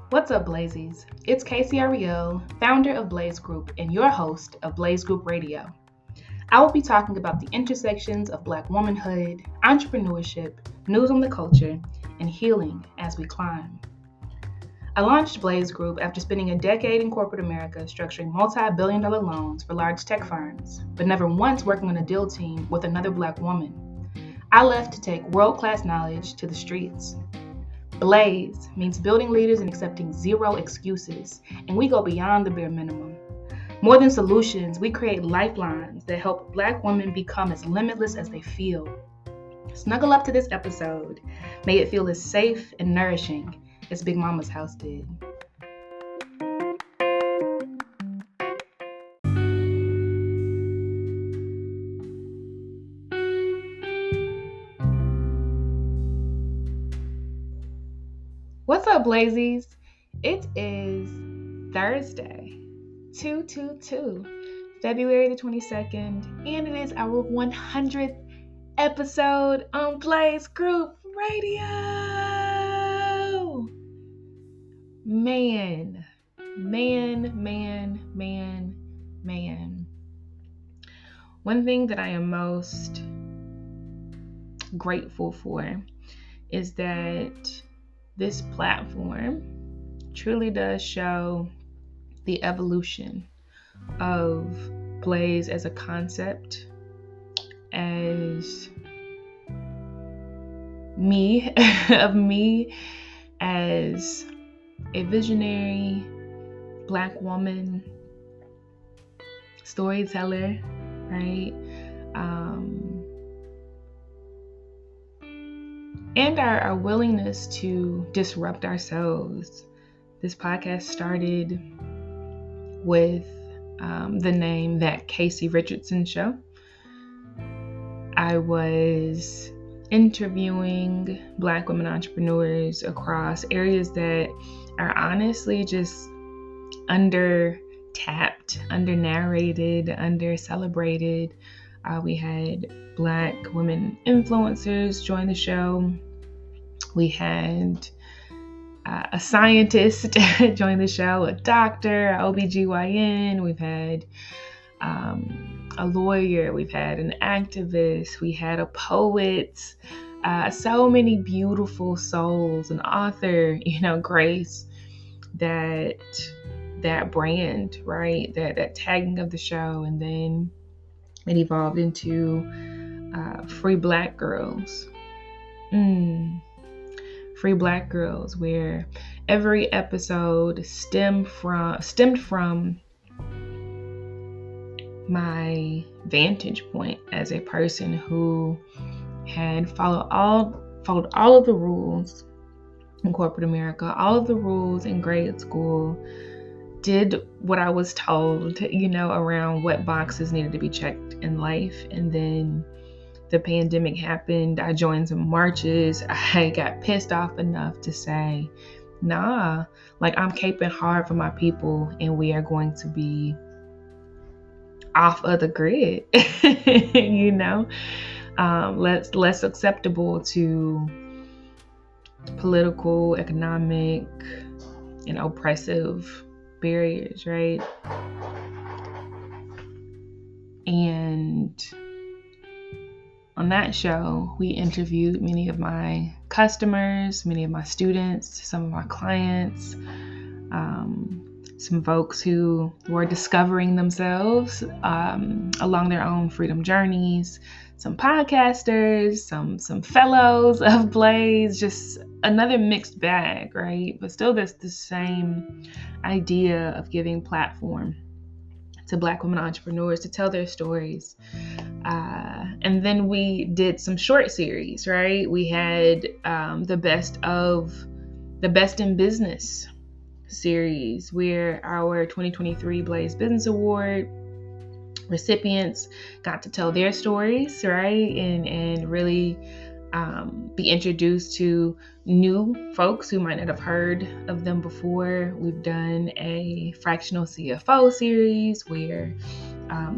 What's up, Blazies? It's Casey Ariel, founder of Blaze Group and your host of Blaze Group Radio. I will be talking about the intersections of Black womanhood, entrepreneurship, news on the culture, and healing as we climb. I launched Blaze Group after spending a decade in corporate America structuring multi-billion-dollar loans for large tech firms, but never once working on a deal team with another Black woman. I left to take world-class knowledge to the streets. Blaze means building leaders and accepting zero excuses, and we go beyond the bare minimum. More than solutions, we create lifelines that help Black women become as limitless as they feel. Snuggle up to this episode. May it feel as safe and nourishing as Big Mama's house did. What's up, Blazies? It is Thursday, 2/2/2, February the 22nd, and it is our 100th episode on Blaze Group Radio. Man. One thing that I am most grateful for is that this platform truly does show the evolution of Blaze as a concept, as me as a visionary Black woman, storyteller, right? And our willingness to disrupt ourselves. This podcast started with the name That Casey Richardson Show. I was interviewing Black women entrepreneurs across areas that are honestly just under-tapped, under-narrated, under-celebrated. We had Black women influencers join the show. We had a scientist join the show, a doctor, a OBGYN. We've had a lawyer. We've had an activist. We had a poet. So many beautiful souls, an author, grace that brand, right? That tagging of the show. And then it evolved into Free Black Girls. Free Black Girls, where every episode stemmed from my vantage point as a person who had followed all of the rules in corporate America, all of the rules in grade school, did what I was told, around what boxes needed to be checked in life. And then the pandemic happened. I joined some marches. I got pissed off enough to say, nah, I'm caping hard for my people, and we are going to be off of the grid, less acceptable to political, economic, and oppressive barriers, right? And on that show, we interviewed many of my customers, many of my students, some of my clients, some folks who were discovering themselves along their own freedom journeys, some podcasters, some fellows of Blaze, just another mixed bag, right? But still the same idea of giving platform to Black women entrepreneurs to tell their stories. And then we did some short series, right? We had the Best in Business series, where our 2023 Blaze Business Award recipients got to tell their stories, right? And really be introduced to new folks who might not have heard of them before. We've done a fractional CFO series where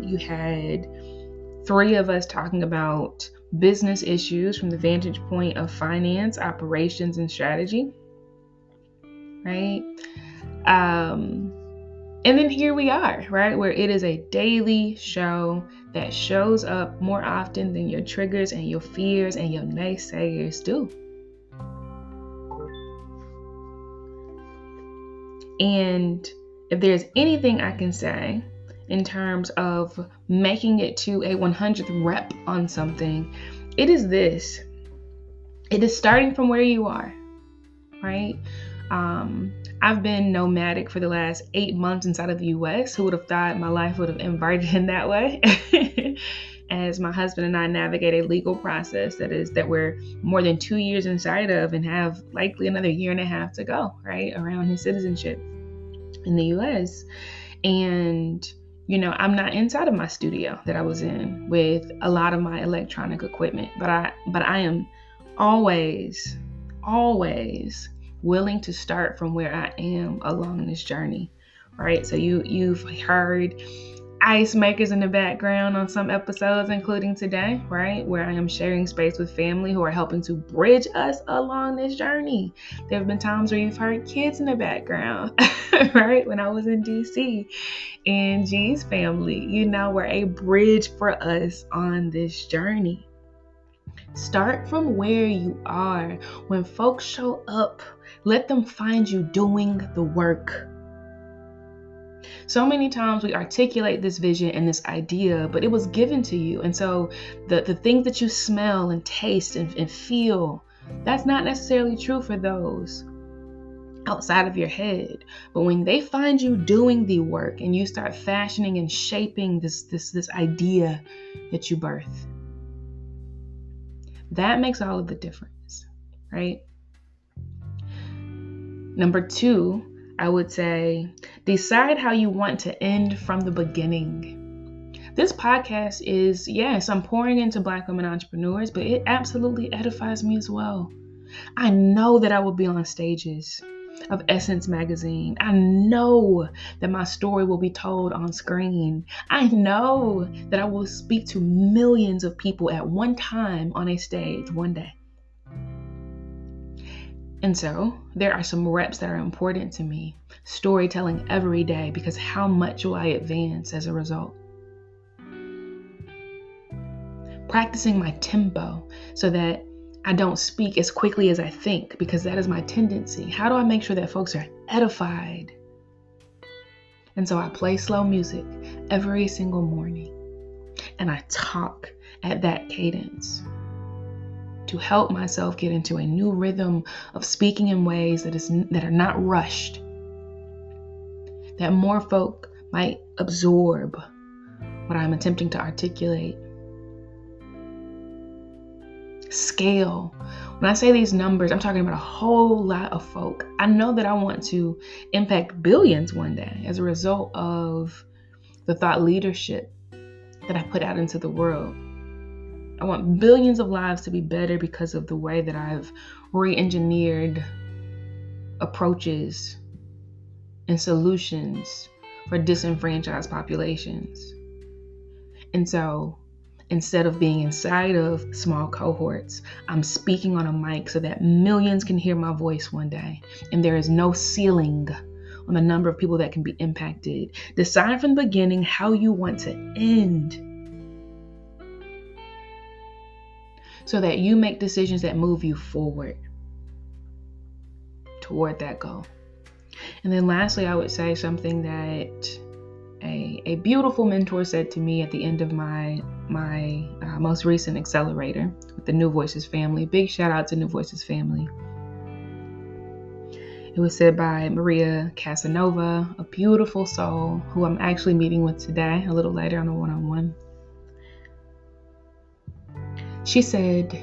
you had 3 of us talking about business issues from the vantage point of finance, operations, and strategy, right? And then here we are, right? Where it is a daily show that shows up more often than your triggers and your fears and your naysayers do. And if there's anything I can say in terms of making it to a 100th rep on something, it is this. It is starting from where you are, right? I've been nomadic for the last 8 months inside of the US. Who would have thought my life would have inverted in that way? As my husband and I navigate a legal process that we're more than 2 years inside of and have likely another 1.5 years to go, right, around his citizenship in the US. And I'm not inside of my studio that I was in with a lot of my electronic equipment, but I am always willing to start from where I am along this journey, right? So you've heard ice makers in the background on some episodes, including today, right? Where I am sharing space with family who are helping to bridge us along this journey. There have been times where you've heard kids in the background, right? When I was in DC and G's family, were a bridge for us on this journey. Start from where you are. When folks show up, let them find you doing the work. So many times we articulate this vision and this idea, but it was given to you. And so the things that you smell and taste and feel, that's not necessarily true for those outside of your head. But when they find you doing the work and you start fashioning and shaping this idea that you birth, that makes all of the difference, right? Number 2, I would say, decide how you want to end from the beginning. This podcast is, yes, I'm pouring into Black women entrepreneurs, but it absolutely edifies me as well. I know that I will be on stages of Essence magazine. I know that my story will be told on screen. I know that I will speak to millions of people at one time on a stage one day. And so there are some reps that are important to me. Storytelling every day, because how much will I advance as a result? Practicing my tempo so that I don't speak as quickly as I think, because that is my tendency. How do I make sure that folks are edified? And so I play slow music every single morning and I talk at that cadence to help myself get into a new rhythm of speaking in ways that are not rushed, that more folk might absorb what I'm attempting to articulate. Scale. When I say these numbers, I'm talking about a whole lot of folk. I know that I want to impact billions one day as a result of the thought leadership that I put out into the world. I want billions of lives to be better because of the way that I've re-engineered approaches and solutions for disenfranchised populations. And so instead of being inside of small cohorts, I'm speaking on a mic so that millions can hear my voice one day. And there is no ceiling on the number of people that can be impacted. Decide from the beginning how you want to end, so that you make decisions that move you forward toward that goal. And then lastly, I would say something that a beautiful mentor said to me at the end of my most recent accelerator with the New Voices family. Big shout out to New Voices family. It was said by Maria Casanova, a beautiful soul who I'm actually meeting with today, a little later on a one-on-one. She said,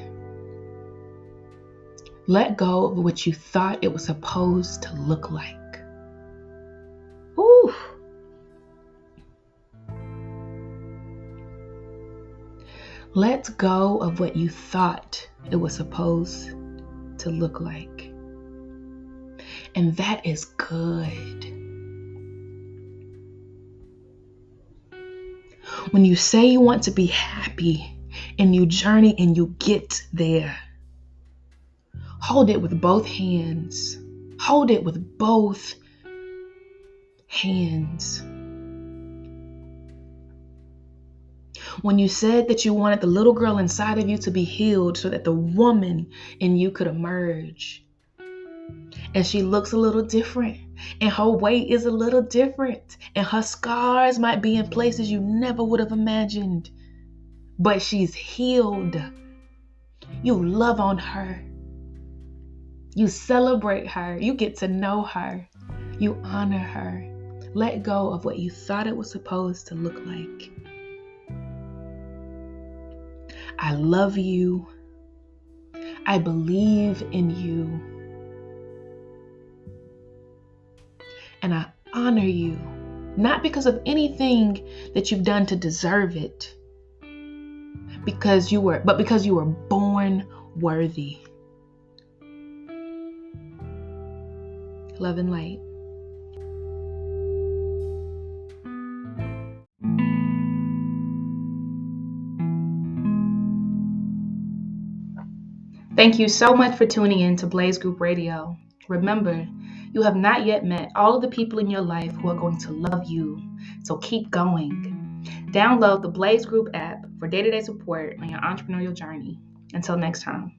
let go of what you thought it was supposed to look like. Ooh. Let go of what you thought it was supposed to look like. And that is good. When you say you want to be happy and you journey and you get there, hold it with both hands. Hold it with both hands. When you said that you wanted the little girl inside of you to be healed so that the woman in you could emerge, and she looks a little different, and her weight is a little different, and her scars might be in places you never would have imagined, but she's healed. You love on her. You celebrate her. You get to know her. You honor her. Let go of what you thought it was supposed to look like. I love you. I believe in you. And I honor you, not because of anything that you've done to deserve it, but because you were born worthy. Love and light. Thank you so much for tuning in to Blaze Group Radio. Remember, you have not yet met all of the people in your life who are going to love you, so keep going. Download the Blaze Group app for day-to-day support on your entrepreneurial journey. Until next time.